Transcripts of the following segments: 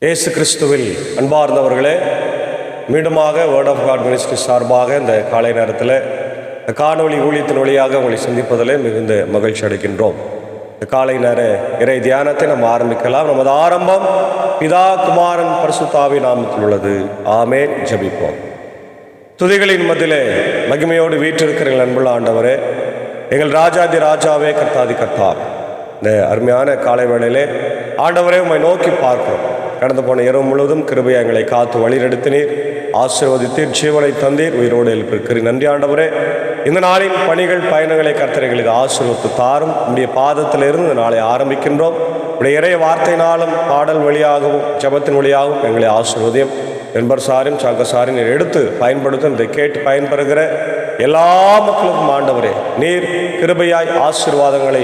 இயேசு கிறிஸ்துவில் அன்பார்ந்தவர்களே, மீண்டுமாக வேர்ட் ஆஃப் காட் மினிஸ்ட்ரி சார்பாக இந்த காலை நேரத்தில் காணொளி ஊழியத்தின் வழியாக உங்களை சந்திப்பதிலே மிகுந்த மகிழ்ச்சி அடைகின்றோம். இந்த காலை நேர இறை தியானத்தை நம்ம ஆரம்பிக்கலாம். நமது ஆரம்பம் பிதா குமாரன் பரிசுத்தாவின் நாமத்தில் உள்ளது. ஆமென். ஜெபிப்போம். துதிகளின் மத்தியிலே மகிமையோடு வீற்றிருக்கிற எங்கள் அன்புள்ள ஆண்டவரே, எங்கள் ராஜாதி ராஜாவே, கர்த்தாதி கர்த்தா, இந்த அருமையான காலை வேளையிலே ஆண்டவரே உம்மை நோக்கி பார்க்கிறோம். கடந்து போன இரவு முழுவதும் கிருபையை எங்களை காத்து வழிநடத்தினீர், ஆசீர்வதித்தீர், ஜீவனை தந்தீர், உயிரோடு எழுப்பியிருக்கிறீர். நன்றி ஆண்டவரே. இந்த நாளின் பணிகள் பயணங்களை கர்த்தர் எங்களுக்கு ஆசீர்வதித்து தாரும். உடைய பாதத்திலிருந்து இந்த நாளை ஆரம்பிக்கின்றோம். உடைய இறை வார்த்தையினாலும் பாடல் வழியாகவும் ஜபத்தின் வழியாகவும் எங்களை ஆசீர்வதியும். என்பர் சாரின் சங்கசாரின் எடுத்து பயன்படுத்தும் இதை கேட்டு பயன்பெறுகிற எல்லா மக்களுக்கும் ஆண்டவரே நீர் கிருபையாய் ஆசீர்வாதங்களை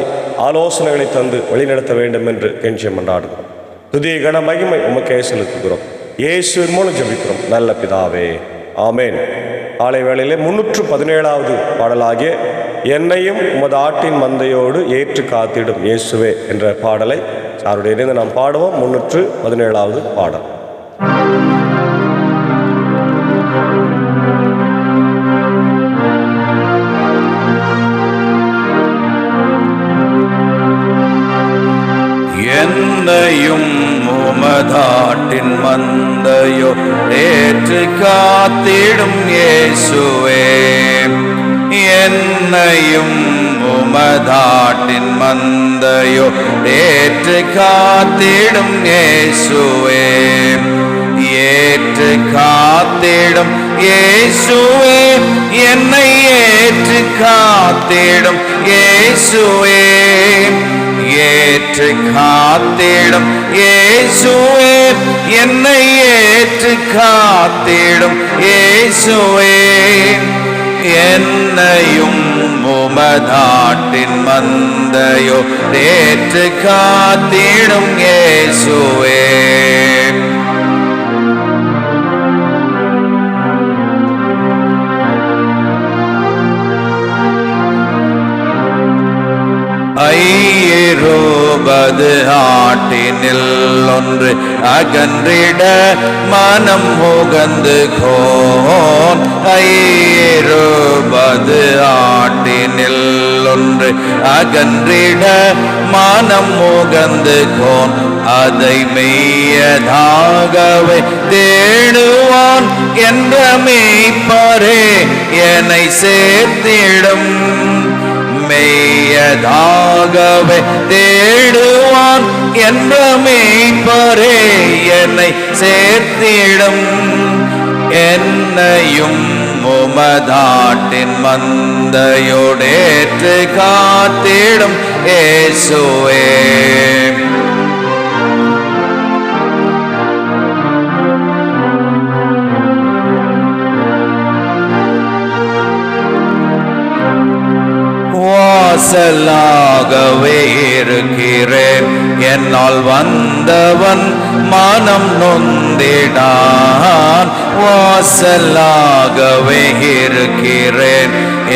ஆலோசனைகளை தந்து வழிநடத்த வேண்டும் என்று கெஞ்சியம் கொண்டாடுகிறோம். துதிய கன மகிமை உமக்கே செலுத்துகிறோம். இயேசுவின் மூலம் ஜெபிக்கிறோம் நல்ல பிதாவே, ஆமேன். காலை வேளையிலே 317வது பாடலாகிய என்னையும் உமது ஆட்டின் மந்தையோடு ஏற்று காத்திடும் இயேசுவே என்ற பாடலை சாருடைய இணைந்து நாம் பாடுவோம். 317வது பாடல். என்னையும் உமதாட்டின் மந்தையோ ஏற்று காத்திடும் இயேசுவே, என்னையும் உமதாட்டின் மந்தையோ ஏற்று காத்திடும் இயேசுவே, ஏற்று காத்திடும் இயேசுவே, என்னை ஏற்று காத்திடும் இயேசுவே, ஏற்று காத்திடும் இயேசுவே, என்னை ஏற்று காத்திடும் இயேசுவே, என்னையும் உமதாட்டின் மந்தையோ ஏற்று காத்திடும் இயேசுவே. ஐயருபது ஆட்டினில் ஒன்று அகன்றிட மனம் உகந்து கோன், ஐயருபது ஆட்டினில் ஒன்று அகன்றிட மனம் உகந்து கோன், அதை மெய்யதாகவே தேடுவான் என்ற மெய்ப்பரே என்னை சேர்த்திடும், மெய்யதாகவே தேடுவான் என்ற மெய்ப்பரே என்னை சேர்த்திடும், என்னையும் உமதாட்டின் மந்தையோடேற்று காத்திடும் இயேசுவே. வாசலாகவே இருக்கிறேன், என்னால் வந்தவன் மனம் நொந்திடான், வாசலாகவே இருக்கிறேன்,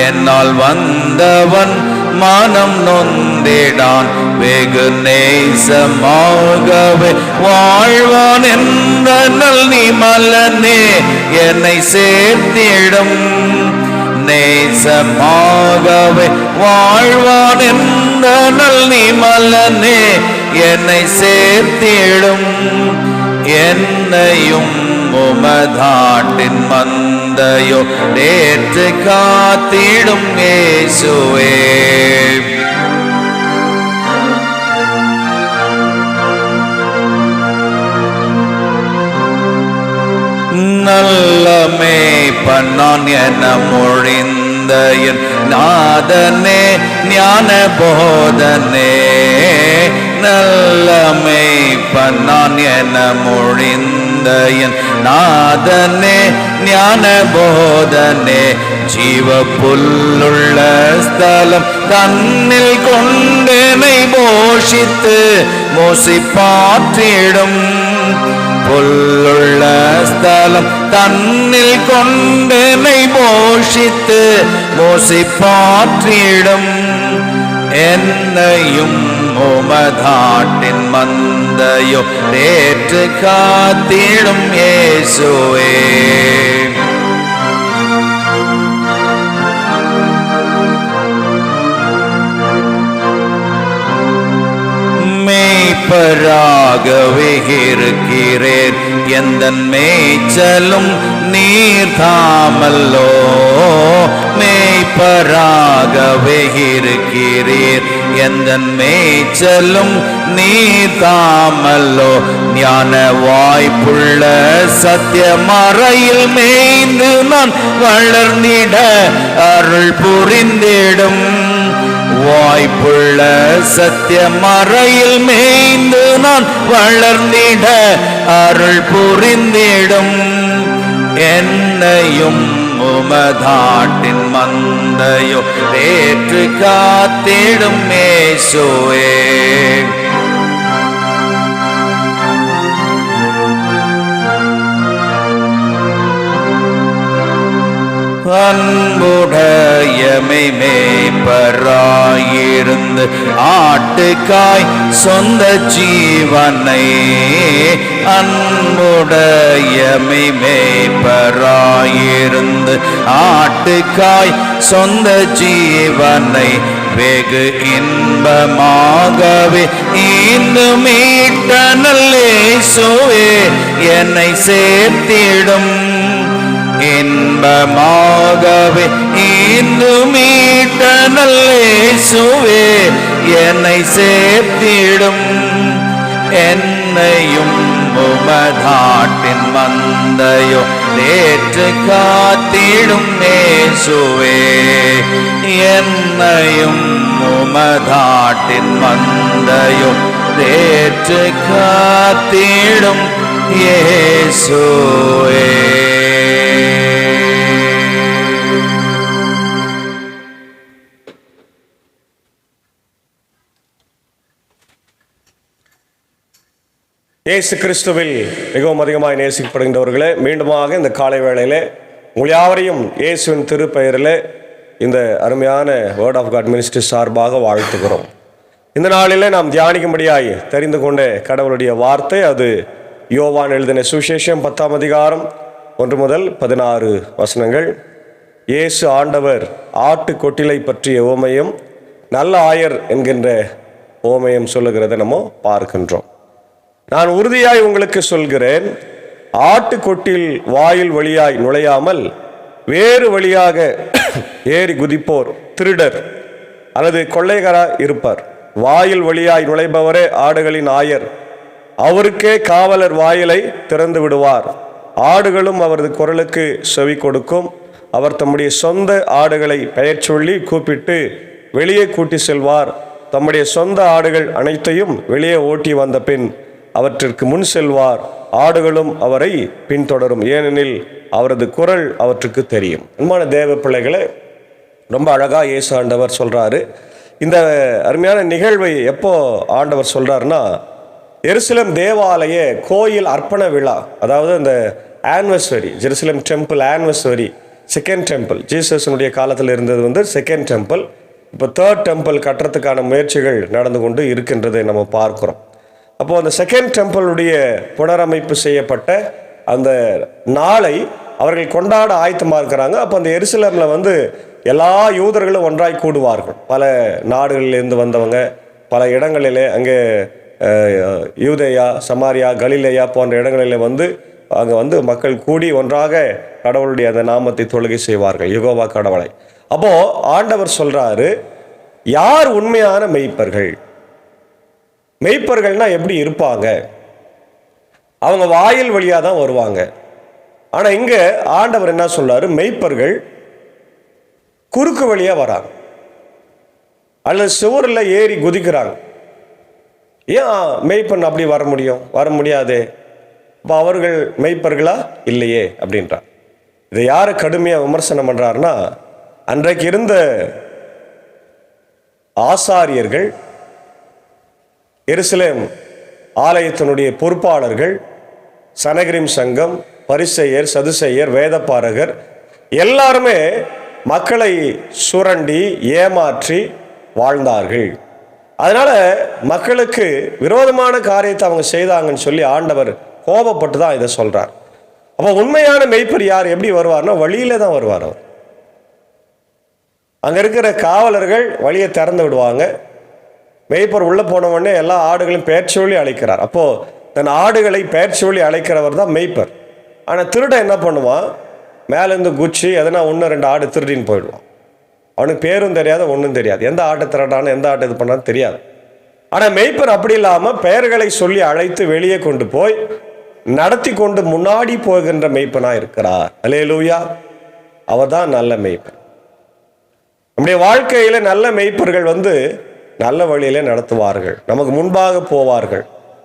என்னால் வந்தவன் மனம் நொந்திடான், வெகு நேசமாகவே வாழ்வான் என்ற நல் நிமலனே என்னை சேர்த்திடும், நேசமாகவே வாழ்வான் என்ற நல் நிமலனே என்னை சேர்த்திடும், என்னையும் உமதாட்டின் மந்தையோ ஏற்று காத்திடும் இயேசுவே. நல்ல மேய்ப்பன் என மொழிந்த என் நாதனே ஞான போதனே, நல்ல மேய்ப்பன் என மொழிந்த என் நாதனே ஞான போதனே, ஜீவ புல்லுள்ள ஸ்தலம் தன்னில் கொண்டனை போஷித்து மோசிப்பாற்றிடும், புல்லுள்ள ஸ்தலம் தன்னில் கொண்டனை போஷித்து மோசிப்பாற்றிடும், என்னையும் உமதாட்டின் மந்த மந்தையோ ஏற்று காத்திடும் இயேசுவே. மேய்ப்பராகவே இருக்கிறேன், எந்தன் மேய்ச்சலும் நீர் தாமல்லோ. மேய்ப்பராகவே இருக்கிறீர், எந்தன் மேய்ச்சலும் நீர் தாமல்லோ. ஞான வாய்ப்புள்ள சத்திய மறையில் மேய்ந்து நான் வளர்ந்திட அருள் புரிந்திடும். வாய்ப்புள்ள சத்திய மறையில் மேய்ந்து நான் வளர்ந்திட அருள் புரிந்திடும். என்னையும் உமதாட்டின் மந்தையோ ஏற்று காத்திடும் இயேசுவே. அன்புடையமை மேய்ப்பராயிருந்து ஆட்டுக்காய் சொந்த ஜீவனை. அன்புடையமை மேய்ப்பராயிருந்து ஆட்டுக்காய் சொந்த ஜீவனை வெகு இன்பமாகவே இன்னும் மீட்ட நல்லேசுவே என்னை சேர்த்திடும். இன்பமாகவே இன்னும் மீட்ட நல்லேசுவே என்னை சேர்த்திடும். என்னையும் உமதாட்டின் மந்தையோ ஏற்று காத்திடும் இயேசுவே. என்னையும் உமதாட்டின் மந்தையோ ஏற்று காத்திடும் இயேசுவே. இயேசு கிறிஸ்துவில் மிகவும் அதிகமாக நேசிக்கப்படுகின்றவர்களே, மீண்டுமாக இந்த காலை வேளையிலே உங்கள் யாவரையும் இயேசுவின் திருப்பெயரில் இந்த அருமையான வேர்ட் ஆஃப் காட் மினிஸ்ட்ரி சார்பாக வாழ்த்துகிறோம். இந்த நாளில் நாம் தியானிக்கும்படியாய் தெரிந்து கொண்ட கடவுளுடைய வார்த்தை அது யோவான் எழுதின சுவிசேஷம் 10ஆம் அதிகாரம் 1 முதல் 16 வசனங்கள். இயேசு ஆண்டவர் ஆட்டு கொட்டிலை பற்றிய ஓமையும் நல்ல ஆயர் என்கின்ற ஓமையும் சொல்லுகிறதை நம்ம பார்க்கின்றோம். நான் உறுதியாய் உங்களுக்கு சொல்கிறேன், ஆட்டுக்கொட்டில் வாயில் வழியாய் நுழையாமல் வேறு வழியாக ஏறி குதிப்போர் திருடர் அல்லது கொள்ளையராய் இருப்பார். வாயில் வழியாய் நுழைபவரே ஆடுகளின் ஆயர். அவருக்கே காவலர் வாயிலை திறந்து விடுவார். ஆடுகளும் அவரது குரலுக்கு செவி கொடுக்கும். அவர் தம்முடைய சொந்த ஆடுகளை பெயர் சொல்லி கூப்பிட்டு வெளியே கூட்டி செல்வார். தம்முடைய சொந்த ஆடுகள் அனைத்தையும் வெளியே ஓட்டி வந்த பின் அவற்றிற்கு முன் செல்வார். ஆடுகளும் அவரை பின்தொடரும், ஏனெனில் அவரது குரல் அவற்றுக்கு தெரியும். அன்பான தேவ பிள்ளைகளை, ரொம்ப அழகாக இயேசு ஆண்டவர் சொல்கிறாரு. இந்த அருமையான நிகழ்வை எப்போ ஆண்டவர் சொல்கிறாருன்னா, எருசலேம் தேவாலய கோயில் அர்ப்பண விழா, அதாவது இந்த anniversary, Jerusalem temple anniversary, second temple. ஜீசஸனுடைய காலத்தில் இருந்தது செகண்ட் டெம்பிள். இப்போ தேர்ட் டெம்பிள் கட்டுறதுக்கான முயற்சிகள் நடந்து கொண்டு இருக்கின்றதை நம்ம பார்க்குறோம். அப்போது அந்த செகண்ட் டெம்பிளுடைய புனரமைப்பு செய்யப்பட்ட அந்த நாளை அவர்கள் கொண்டாட ஆயத்தமாக இருக்கிறாங்க. அப்போ அந்த எருசலேமில் எல்லா யூதர்களும் ஒன்றாய் கூடுவார்கள். பல நாடுகளிலிருந்து வந்தவங்க, பல இடங்களிலே, அங்கே யூதேயா, சமாரியா, கலிலேயா போன்ற இடங்களில் அங்கே மக்கள் கூடி ஒன்றாக கடவுளுடைய அந்த நாமத்தை தொழுகை செய்வார்கள், யெகோவா கடவுளை. அப்போது ஆண்டவர் சொல்கிறாரு, யார் உண்மையான மெய்ப்பர்கள்? மெய்ப்பர்கள்னா எப்படி இருப்பாங்க? அவங்க வாயில் வழியாக தான் வருவாங்க. ஆனால் இங்கே ஆண்டவர் என்ன சொல்றாரு? மெய்ப்பர்கள் குறுக்கு வழியாக வராங்க அல்லது சுவரில் ஏறி குதிக்கிறாங்க. ஏன் மெய்ப்பன் அப்படி வர முடியும்? வர முடியாதே. இப்போ அவர்கள் மெய்ப்பர்களா இல்லையே அப்படின்றார். இதை யார் கடுமையாக விமர்சனம் பண்ணுறாருன்னா, அன்றைக்கு இருந்த ஆசாரியர்கள், எருசலேம் ஆலயத்தினுடைய பொறுப்பாளர்கள், சனகரிம் சங்கம், பரிசேயர், சதுசேயர், வேதபாரகர் எல்லாருமே மக்களை சுரண்டி ஏமாற்றி வாழ்ந்தார்கள். அதனால மக்களுக்கு விரோதமான காரியத்தை அவங்க செய்தாங்கன்னு சொல்லி ஆண்டவர் கோபப்பட்டு தான் இதை சொல்றார். அப்போ உண்மையான மெய்ப்பர் யார் எப்படி வருவார்னா வழியில தான் வருவார். அவர் அங்க இருக்கிற காவலர்கள் வழியை திறந்து விடுவாங்க. மெய்ப்பர் உள்ள போன உடனே எல்லா ஆடுகளையும் பெயர் சொல்லி அழைக்கிறார். அப்போ தன் ஆடுகளை பெயர் சொல்லி அழைக்கிறவர் தான் மெய்ப்பர். ஆனால் திருடன் என்ன பண்ணுவான், மேலேருந்து குச்சி எதனா 1-2 ஆடு திருடின்னு போயிடுவான். அவனுக்கு பேரும் தெரியாது, ஒன்றும் தெரியாது, எந்த ஆட்டை திரட்டானு எந்த ஆட்டை இது பண்ணான்னு தெரியாது. ஆனால் மெய்ப்பர் அப்படி இல்லாமல் பெயர்களை சொல்லி அழைத்து வெளியே கொண்டு போய் நடத்தி கொண்டு முன்னாடி போகின்ற மெய்ப்பனா இருக்கிறார். அல்லேலூயா. அவர் தான் நல்ல மெய்ப்பர். நம்முடைய வாழ்க்கையில நல்ல மெய்ப்பர்கள் நல்ல வழியிலே நடத்துவார்கள், நமக்கு முன்பாக போவார்கள்,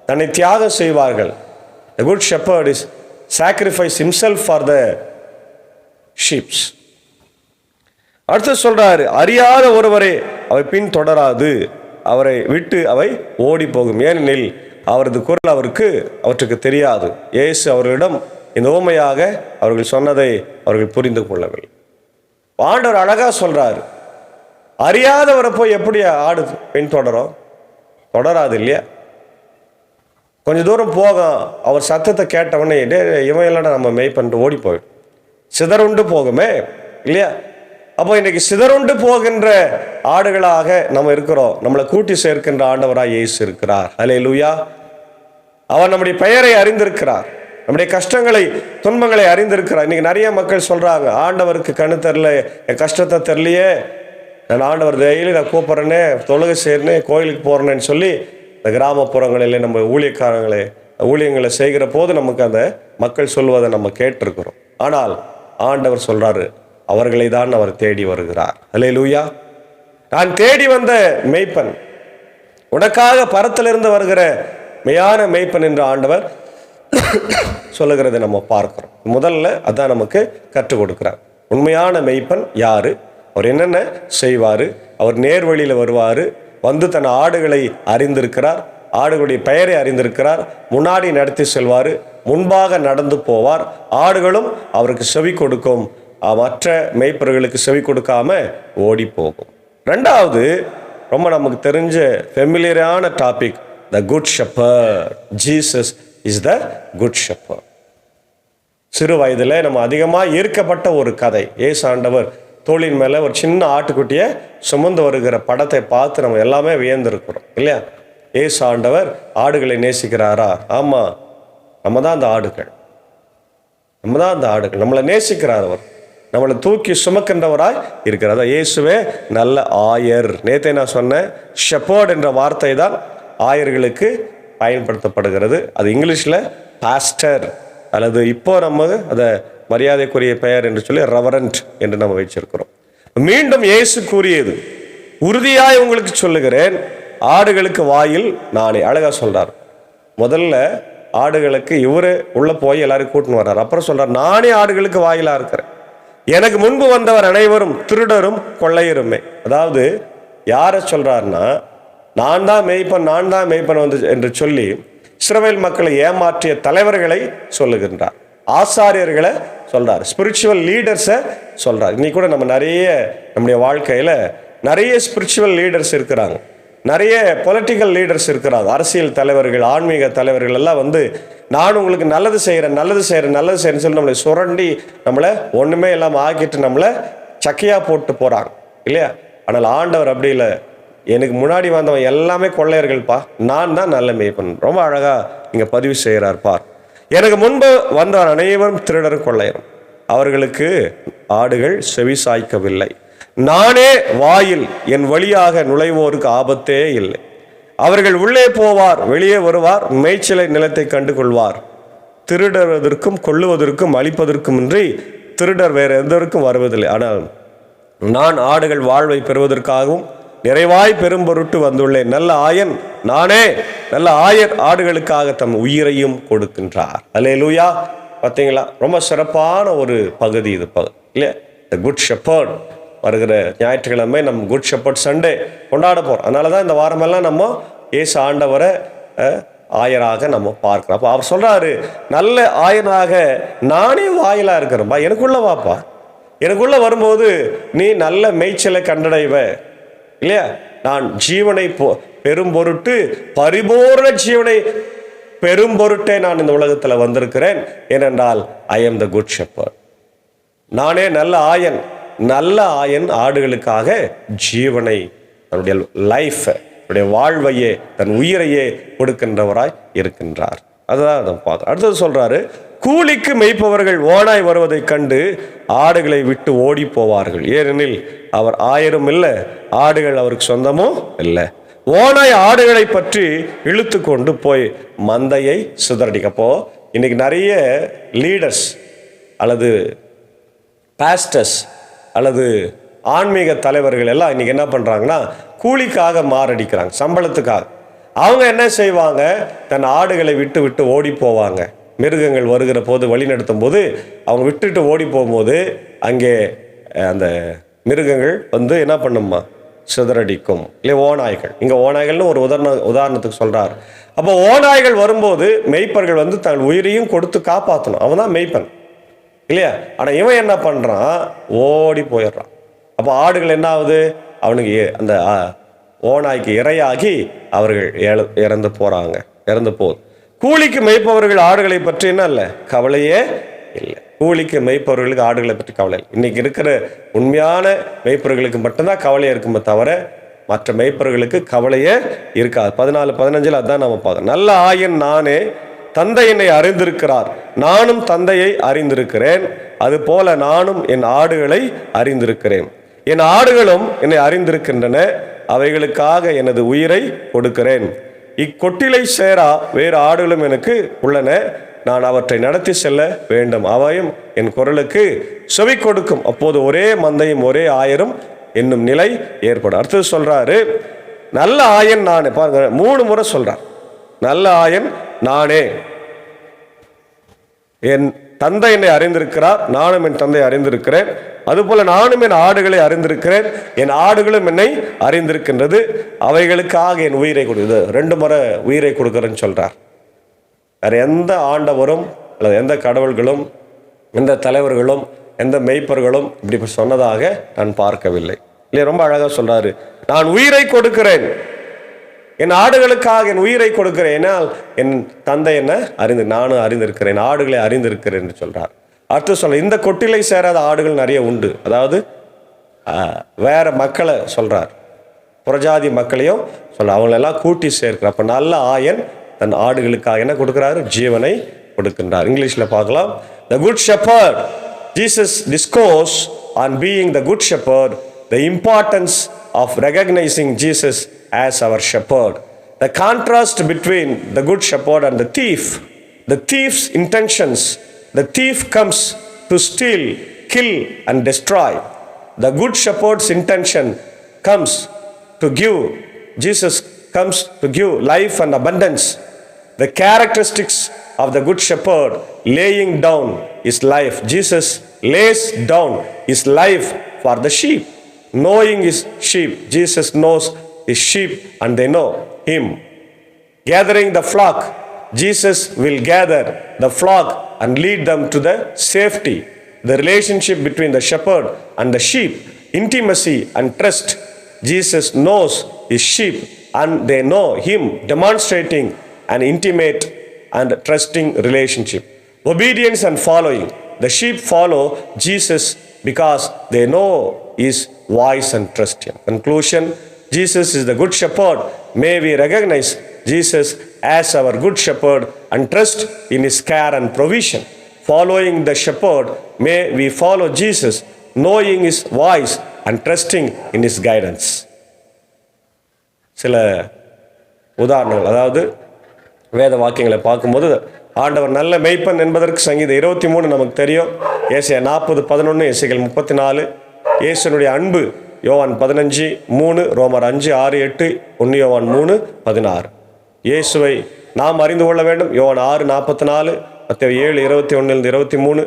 தன்னை தியாகம் செய்வார்கள். The good shepherd is sacrifice himself for the sheep. அடுத்து சொல்றாரு, அறியாத ஒருவரை அவை பின் தொடராது, அவரை விட்டு அவை ஓடி போகும், ஏனெனில் அவரது குரல் அவற்றுக்கு தெரியாது. இயேசு அவர்களிடம் இந்த உவமையாக அவர்கள் சொன்னதை அவர்கள் புரிந்து கொள்ளவில்லை. ஆண்டவர் அழகா சொல்றாரு, அறியாதவரை போய் எப்படி ஆடு பின் தொடரும்? தொடராது இல்லையா? கொஞ்சம் தூரம் போகும், அவர் சத்தத்தை கேட்டவொடனே இவன் இல்லைன்னா நம்ம மெய் பண்ணிட்டு ஓடி போயிடும், சிதறுண்டு போகுமே இல்லையா? அப்போ இன்னைக்கு சிதறுண்டு போகின்ற ஆடுகளாக நம்ம இருக்கிறோம். நம்மளை கூட்டி சேர்க்கின்ற ஆண்டவராய் இயேசு இருக்கிறார். அல்லேலூயா. அவர் நம்முடைய பெயரை அறிந்திருக்கிறார், நம்முடைய கஷ்டங்களை துன்பங்களை அறிந்திருக்கிறார். இன்னைக்கு நிறைய மக்கள் சொல்றாங்க, ஆண்டவருக்கு கண்ணு தெரில, என் கஷ்டத்தை தெரியலையே, நான் ஆண்டவர் டெய்லி நான் கூப்பிட்றேனே, தொழுகை சேர்னே, கோயிலுக்கு போறேன்னு சொல்லி இந்த கிராமப்புறங்களில் நம்ம ஊழியங்களை செய்கிற போது நமக்கு அந்த மக்கள் சொல்வதை நம்ம கேட்டிருக்கிறோம். ஆனால் ஆண்டவர் சொல்றாரு, அவர்களை தான் அவர் தேடி வருகிறார். அல்லேலூயா. நான் தேடி வந்த மெய்ப்பன், உனக்காக பரத்திலிருந்து வருகிற மெய்யான மெய்ப்பன் என்று ஆண்டவர் சொல்லுகிறதை நம்ம பார்க்கிறோம். முதல்ல அதான் நமக்கு கற்றுக் கொடுக்கிறார். உண்மையான மெய்ப்பன் யாரு, அவர் என்னென்ன செய்வாரு, அவர் நேர்வழியில் வருவாரு, தன் ஆடுகளை அறிந்திருக்கிறார், ஆடுகளுடைய பெயரை அறிந்திருக்கிறார், முன்னாடி நடத்தி செல்வார், முன்பாக நடந்து போவார், ஆடுகளும் அவருக்கு செவி கொடுக்கும், மற்ற மெய்ப்பர்களுக்கு செவி கொடுக்காம ஓடி போகும். ரெண்டாவது, ரொம்ப நமக்கு தெரிஞ்ச ஃபெமிலியரான topic, the good shepherd. Jesus is the good shepherd. சிறு வயதில் நம்ம அதிகமாக ஈர்க்கப்பட்ட ஒரு கதை. இயேசு ஆண்டவர் தோளின் மேலே ஒரு சின்ன ஆட்டுக்குட்டியை சுமந்து வருகிற படத்தை பார்த்து நம்ம எல்லாமே வியந்திருக்கிறோம் இல்லையா? இயேசு ஆண்டவர் ஆடுகளை நேசிக்கிறாரா? ஆமாம், நம்ம தான் அந்த ஆடுகள், நம்மளை நேசிக்கிறார். அவர் நம்மளை தூக்கி சுமக்கின்றவராய் இருக்கிறார். இயேசுவே நல்ல ஆயர். நேற்றை நான் சொன்னேன், ஷெப்பர்ட் என்ற வார்த்தை தான் ஆயர்களுக்கு பயன்படுத்தப்படுகிறது. அது இங்கிலீஷில் பாஸ்டர், அல்லது இப்போ நம்ம அதை மரியாதைக்குரிய பெயர் என்று சொல்லி ரெவரண்ட் என்று நம்ம வச்சிருக்கிறோம். மீண்டும் இயேசு கூறியது, உறுதியாய் உங்களுக்கு சொல்லுகிறேன், ஆடுகளுக்கு வாயில் நானே. அழகா சொல்றார். முதல்ல ஆடுகளுக்கு இவரு உள்ள போய் எல்லாரும் கூட்டின்னு வர்றார். அப்புறம் சொல்றார், நானே ஆடுகளுக்கு வாயிலா இருக்கிறேன், எனக்கு முன்பு வந்தவர் அனைவரும் திருடரும் கொள்ளையருமே. அதாவது யாரை சொல்றாருன்னா, நான் தான் மெய்ப்பன் வந்து என்று சொல்லி இஸ்ரவேல் மக்களை ஏமாற்றிய தலைவர்களை சொல்லுகின்றார், ஆசாரியர்களை சொல்றார், ஸ்பிரிச்சுவல் லீடர்ஸை சொல்றார். இன்னைக்கு கூட நம்ம நம்முடைய வாழ்க்கையில நிறைய ஸ்பிரிச்சுவல் லீடர்ஸ் இருக்கிறாங்க, நிறைய பொலிட்டிக்கல் லீடர்ஸ் இருக்கிறாங்க, அரசியல் தலைவர்கள், ஆன்மீக தலைவர்கள் எல்லாம் நான் உங்களுக்கு நல்லது செய்கிறேன்னு சொல்லி நம்மளை சுரண்டி நம்மளை ஒன்றுமே இல்லாமல் ஆக்கிட்டு நம்மளை சக்கையாக போட்டு போகிறாங்க இல்லையா? ஆனால் ஆண்டவர் அப்படி இல்லை, எனக்கு முன்னாடி வந்தவன் எல்லாமே கொள்ளையர்கள்ப்பா, நான் தான் நல்ல மெய்ப்பன். ரொம்ப அழகாக இங்கே பதிவு செய்கிறார் பார். எனக்கு முன்பு வந்தவர் அனைவரும் திருடரும் கொள்ளையரும், அவர்களுக்கு ஆடுகள் செவி சாய்க்கவில்லை. நானே வாயில், என் வழியாக நுழைவோருக்கு ஆபத்தே இல்லை. அவர்கள் உள்ளே போவார், வெளியே வருவார், மேய்ச்சலை நிலத்தை கண்டு கொள்வார். திருடுவதற்கும் கொள்ளுவதற்கும் அழிப்பதற்கும் இன்றி திருடர் வேறு எதற்கும் வருவதில்லை. ஆனால் நான் ஆடுகள் வாழ்வை பெறுவதற்காகவும் நிறைவாய் பெரும் பொருட்டு வந்துள்ளேன். நல்ல ஆயன் நானே, நல்ல ஆயர் ஆடுகளுக்காக தம் உயிரையும் கொடுக்கின்றார். அல்லேலூயா. பார்த்தீங்களா, ரொம்ப சிறப்பான ஒரு பகுதி இது இல்லையா? த குட் ஷெப்பர்ட். வருகிற ஞாயிற்றுக்கிழமை நம்ம குட் ஷெப்பர்ட் சண்டே கொண்டாட போகிறோம். அதனால தான் இந்த வாரமெல்லாம் நம்ம இயேசு ஆண்டவரை ஆயராக நம்ம பார்க்குறோம். அப்போ அவர் சொல்கிறாரு, நல்ல ஆயனாக நானே வாயிலாக இருக்கிறேன்ப்பா, எனக்குள்ள வாப்பா, எனக்குள்ள வரும்போது நீ நல்ல மேய்ச்சலை கண்டடைவ இல்லையா? நான் பெரும் பொருட்டு பரிபூர்ண ஜீவனை பெரும் பொருட்டே நான் இந்த உலகத்தில் வந்திருக்கிறேன். ஏனென்றால் I am the good shepherd. நானே நல்ல ஆயன். நல்ல ஆயன் ஆடுகளுக்காக ஜீவனை, தன்னுடைய லைஃப், தன்னுடைய வாழ்வையே, தன் உயிரையே கொடுக்கின்றவராய் இருக்கின்றார். அதுதான் அதை பார்க்க. அடுத்தது சொல்றாரு, கூலிக்கு மேய்ப்பவர்கள் ஓனாய் வருவதைக் கண்டு ஆடுகளை விட்டு ஓடி போவார்கள். ஏனெனில் அவர் ஆயரும் இல்லை, ஆடுகள் அவருக்கு சொந்தமும் இல்லை. ஓனாய் ஆடுகளை பற்றி இழுத்து கொண்டு போய் மந்தையை சிதறடிக்கப்போ இன்னைக்கு நிறைய லீடர்ஸ் அல்லது பாஸ்டர்ஸ் அல்லது ஆன்மீக தலைவர்கள் எல்லாம் இன்னைக்கு என்ன பண்றாங்கன்னா கூலிக்காக மாரடிக்கிறாங்க, சம்பளத்துக்காக. அவங்க என்ன செய்வாங்க, தன் ஆடுகளை விட்டு விட்டு ஓடி போவாங்க. மிருகங்கள் வருகிற போது, வழி நடத்தும் போது அவங்க விட்டுட்டு ஓடி போகும்போது அங்கே அந்த மிருகங்கள் வந்து என்ன பண்ணுமா, சிதறடிக்கும். இல்லை ஓநாய்கள், இங்கே ஓநாய்கள்னு ஒரு உதாரணத்துக்கு சொல்றார். அப்போ ஓநாய்கள் வரும்போது மெய்ப்பர்கள் வந்து தன் உயிரையும் கொடுத்து காப்பாற்றணும். அவன் தான் மெய்ப்பன் இல்லையா? ஆனால் இவன் என்ன பண்ணுறான், ஓடி போயிடுறான். அப்போ ஆடுகள் என்ன ஆகுது, அவனுக்கு அந்த ஓநாய்க்கு இரையாகி அவர்கள் இறந்து போகிறாங்க, இறந்து போகுது. கூலிக்கு மேய்ப்பவர்கள் ஆடுகளை பற்றி என்ன இல்லை, கவலையே இல்லை. கூலிக்கு மேய்ப்பவர்களுக்கு ஆடுகளை பற்றி கவலை இல்லை. இன்னைக்கு இருக்கிற உண்மையான மேய்ப்பவர்களுக்கு மட்டும்தான் கவலையே இருக்குமே தவிர மற்ற மேய்ப்பவர்களுக்கு கவலையே இருக்காது. 14-15 அதான் நம்ம பார்க்கணும். நல்ல ஆயன் நானே, தந்தை என்னை அறிந்திருக்கிறார், நானும் தந்தையை அறிந்திருக்கிறேன். அதுபோல நானும் என் ஆடுகளை அறிந்திருக்கிறேன். என் ஆடுகளும் என்னை அறிந்திருக்கின்றன, அவைகளுக்காக எனது உயிரை கொடுக்கிறேன். இக்கொட்டிலை சேரா வேறு ஆடுகளும் எனக்கு உள்ளன, நான் அவற்றை நடத்தி செல்ல வேண்டும், அவையும் என் குரலுக்கு செவி கொடுக்கும். அப்போது ஒரே மந்தையும் ஒரே ஆயரும் என்னும் நிலை ஏற்படும். அடுத்தது சொல்றாரு, நல்ல ஆயன் நானே. பாருங்க, 3 முறை சொல்றார், நல்ல ஆயன் நானே, என் தந்தை என்னை அறிந்திருக்கிறார், நானும் என் தந்தை அறிந்திருக்கிறேன். அதுபோல நானும் என் ஆடுகளை அறிந்திருக்கிறேன், என் ஆடுகளும் என்னை அறிந்திருக்கின்றது, அவைகளுக்காக என் உயிரை கொடுக்குது. 2 முறை உயிரை கொடுக்குறேன்னு சொல்றார். வேற எந்த ஆண்டவரும் அல்லது எந்த கடவுள்களும் எந்த தலைவர்களும் எந்த மெய்ப்பர்களும் இப்படி சொன்னதாக நான் பார்க்கவில்லை. இல்லையா? ரொம்ப அழகா சொல்றாரு, நான் உயிரை கொடுக்கிறேன், என் ஆடுகளுக்காக என் உயிரை கொடுக்கிறேன். ஏன்னால் என் தந்தை என்ன நானும் அறிந்திருக்கிறேன், ஆடுகளை அறிந்திருக்கிறேன் என்று சொல்றார். அடுத்து சொல்ல, இந்த கொட்டிலை சேராத ஆடுகள் நிறைய உண்டு. அதாவது வேற மக்களை சொல்றார், புறஜாதி மக்களையும் சொல்ல, அவங்களெல்லாம் கூட்டி சேர்க்கிறார். அப்ப நல்ல ஆயன் தன் ஆடுகளுக்காக என்ன கொடுக்கிறாரு, ஜீவனை கொடுக்கின்றார். இங்கிலீஷ்ல பார்க்கலாம், the good shepherd. Jesus discourse on being the good shepherd, the importance of recognizing Jesus as our shepherd, the contrast between the good shepherd and the thief, the thief's intentions. The thief comes to steal, kill and destroy. The good shepherd's intention comes to give. Jesus comes to give life and abundance. The characteristics of the good shepherd, laying down his life. Jesus lays down his life for the sheep. Knowing his sheep, Jesus knows his sheep and they know him. Gathering the flock, Jesus will gather the flock and lead them to the safety. The relationship between the shepherd and the sheep, intimacy and trust. Jesus knows his sheep and they know him, demonstrating an intimate and trusting relationship. Obedience and following. The sheep follow Jesus because they know his voice and trust him. Conclusion, Jesus is the good shepherd. May we recognize Jesus as our good shepherd and trust in his care and provision. Following the shepherd, may we follow Jesus, knowing his voice and trusting in his guidance. சில உதாரணங்கள், அதாவது வேத வாக்கியங்களை பார்க்கும்போது ஆண்டவர் நல்ல மெய்ப்பன் என்பதற்கு சங்கீதம் 23 நமக்கு தெரியும், ஏசாயா 40:11, எசேக்கியேல் 34, இயேசுனுடைய அன்பு யோவான் 15:3, ரோமர் 5:6-8, 1 யோவான் 3:16. இயேசுவை நாம் அறிந்து கொள்ள வேண்டும், யோவான் 6:44, மத்தேயு 7:21-23,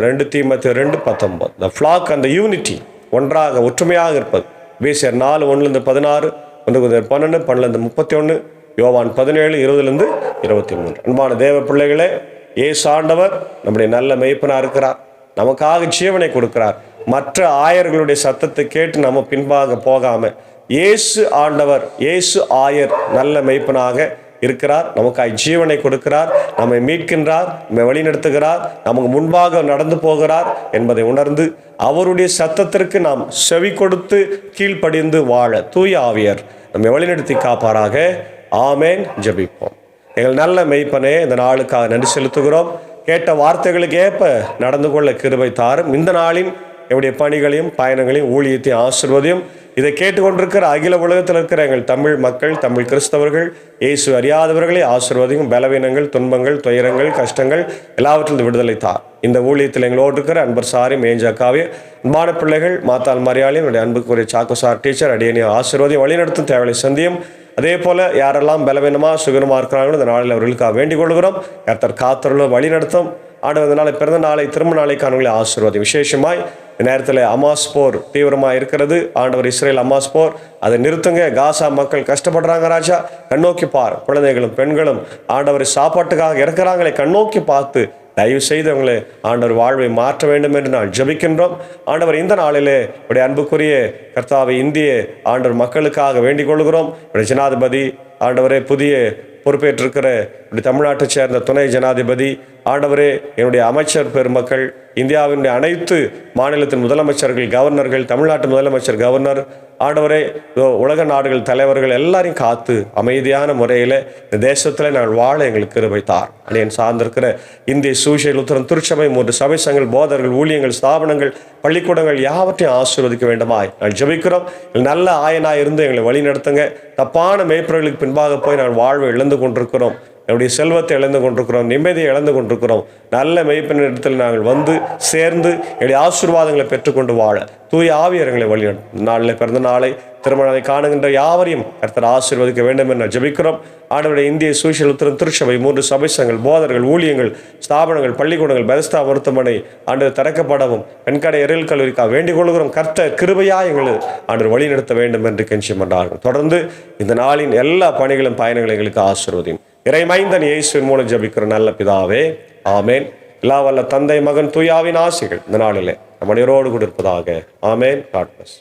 2 தீமோத்தேயு 2:19. The flock and the unity, ஒன்றாக ஒற்றுமையாக இருப்பது. எபேசியர் 4:1-16, 1 கொரிந்தியர் 12:12-31, யோவான் 17:20-23. அன்பான தேவ பிள்ளைகளே, இயேசு ஆண்டவர் நம்முடைய நல்ல மெய்ப்பனாக இருக்கிறார், நமக்காக ஜீவனை கொடுக்கிறார். மற்ற ஆயர்களுடைய சத்தத்தை கேட்டு நம்ம பின்பாக போகாம இயேசு ஆண்டவர், இயேசு ஆயர் நல்ல மெய்ப்பனாக இருக்கிறார். நமக்காய் ஜீவனை கொடுக்கிறார், நம்மை மீட்கின்றார், நம்மை வழிநடத்துகிறார், நமக்கு முன்பாக நடந்து போகிறார் என்பதை உணர்ந்து அவருடைய சத்தத்திற்கு நாம் செவி கொடுத்து கீழ்ப்படிந்து வாழ தூய ஆவியர் நம்மை வழிநடத்தி காப்பாராக. ஆமேன். ஜெபிப்போம். எங்கள் நல்ல மெய்ப்பனே, இந்த நாளுக்காக நன்றி செலுத்துகிறோம். கேட்ட வார்த்தைகளுக்கு ஏற்ப நடந்து கொள்ள கிருபை தாரும். இந்த நாளின் என்னுடைய பணிகளையும் பயணங்களையும் ஊழியத்தையும் ஆசீர்வதியும். இதை கேட்டுக்கொண்டிருக்கிற அகில உலகத்தில் இருக்கிற எங்கள் தமிழ் மக்கள், தமிழ் கிறிஸ்தவர்கள், இயேசு அறியாதவர்களை ஆசீர்வதியும். பலவீனங்கள், துன்பங்கள், துயரங்கள், கஷ்டங்கள் எல்லாவற்றிலிருந்து விடுதலை தார். இந்த ஊழியத்தில் எங்களோடு இருக்கிற அன்பர் சாரி, மேஞ்சாக்காவே அன்பான பிள்ளைகள், மாத்தாள் மரியாதை, என்னுடைய அன்புக்குரிய சாக்கு சார் டீச்சர் அடியனையும் ஆசீர்வதியும். வழிநடத்தும் தேவையை சந்தியும். அதே போல யாரெல்லாம் பலவீனமாக சுகனமாக இருக்கிறாங்களோ இந்த நாளில் அவர்களுக்காக வேண்டிக் கொள்கிறோம். கர்த்தர் காத்தருளும், வழி நடத்தும். ஆண்டவர் நாளை, பிறந்த நாளை, திரும்ப நாளை காணுங்களை ஆசீர்வாதம். விசேஷமாய் இந்த நேரத்தில் அமாஸ் போர் தீவிரமாக இருக்கிறது. ஆண்டவர் இஸ்ரேல் அமாஸ் போர் அதை நிறுத்துங்க. காசா மக்கள் கஷ்டப்படுறாங்க ராஜா, கண்ணோக்கி பார். குழந்தைகளும் பெண்களும் ஆண்டவர் சாப்பாட்டுக்காக இறக்குறாங்களே, கண்ணோக்கி பார்த்து தயவு செய்து அவங்களை ஆண்டவர் வாழ்வை மாற்ற வேண்டும் என்று நான் ஜெபிக்கின்றோம். ஆண்டவர் இந்த நாளிலே உடைய அன்புக்குரிய கர்த்தாவை இந்திய ஆண்டவர் மக்களுக்காக வேண்டிக் கொள்கிறோம். உடைய ஜனாதிபதி ஆண்டவரே, புதிய பொறுப்பேற்றிருக்கிற தமிழ்நாட்டை சேர்ந்த துணை ஜனாதிபதி ஆண்டவரே, என்னுடைய அமைச்சர் பெருமக்கள், இந்தியாவினுடைய அனைத்து மாநிலத்தின் முதலமைச்சர்கள், கவர்னர்கள், தமிழ்நாட்டு முதலமைச்சர், கவர்னர், ஆண்டவரே, உலக நாடுகள் தலைவர்கள் எல்லாரையும் காத்து அமைதியான முறையில் இந்த தேசத்தில் நாங்கள் வாழ எங்களுக்கு கிருபை தார். அடியேன் சார்ந்திருக்கிற இந்திய சுவிசேஷ லுத்தரன் திருச்சபை, 3 சபை சங்கங்கள், போதர்கள், ஊழியங்கள், ஸ்தாபனங்கள், பள்ளிக்கூடங்கள் யாவற்றையும் ஆசீர்வதிக்க வேண்டுமாய் நாங்கள் ஜெபிக்கிறோம். நல்ல ஆயனாய் இருந்து எங்களை வழி நடத்துங்க. தப்பான மேய்ப்பர்களுக்கு பின்பாக போய் நாங்கள் வாழ்வை இழந்து கொண்டிருக்கிறோம். என்னுடைய செல்வத்தை இழந்து கொண்டிருக்கிறோம், நிம்மதியை இழந்து கொண்டிருக்கிறோம். நல்ல மெய்ப்பனிடத்தில் நாங்கள் வந்து சேர்ந்து என்னுடைய ஆசீர்வாதங்களை பெற்றுக்கொண்டு வாழ தூய ஆவியர்களை வழி நாளில், பிறந்த நாளை, திருமணத்தை காணுகின்ற யாவரையும் கர்த்தர் ஆசீர்வதிக்க வேண்டும் என்று ஜெபிக்கிறோம். ஆண்டவருடைய இந்திய சுவிசேஷ லுத்தரன் திருச்சபை, 3 சபை சங்கங்கள், போதர்கள், ஊழியங்கள், ஸ்தாபனங்கள், பள்ளிக்கூடங்கள், பெதஸ்தா மருத்துவமனை ஆண்டு திறக்கப்படவும் வெண்கடை எறியல் கல்லூரிக்காக வேண்டிக் கொள்கிறோம். கர்த்தர் கிருபையா எங்களை ஆண்டு வழி நடத்த வேண்டும் என்று கெஞ்சி மன்றாடுகிறோம். தொடர்ந்து இந்த நாளின் எல்லா பணிகளும் பயணங்களும் எங்களுக்கு ஆசீர்வதியும். இறைமைந்தன் இயேசுவின் மூலம் ஜெபிக்கிற நல்ல பிதாவே, ஆமேன். எல்லா வல்ல தந்தை, மகன், தூயாவின் ஆசிகள் இந்த நாளிலே நம்முடையோடு கூட இருப்பதாக. ஆமேன். God plus.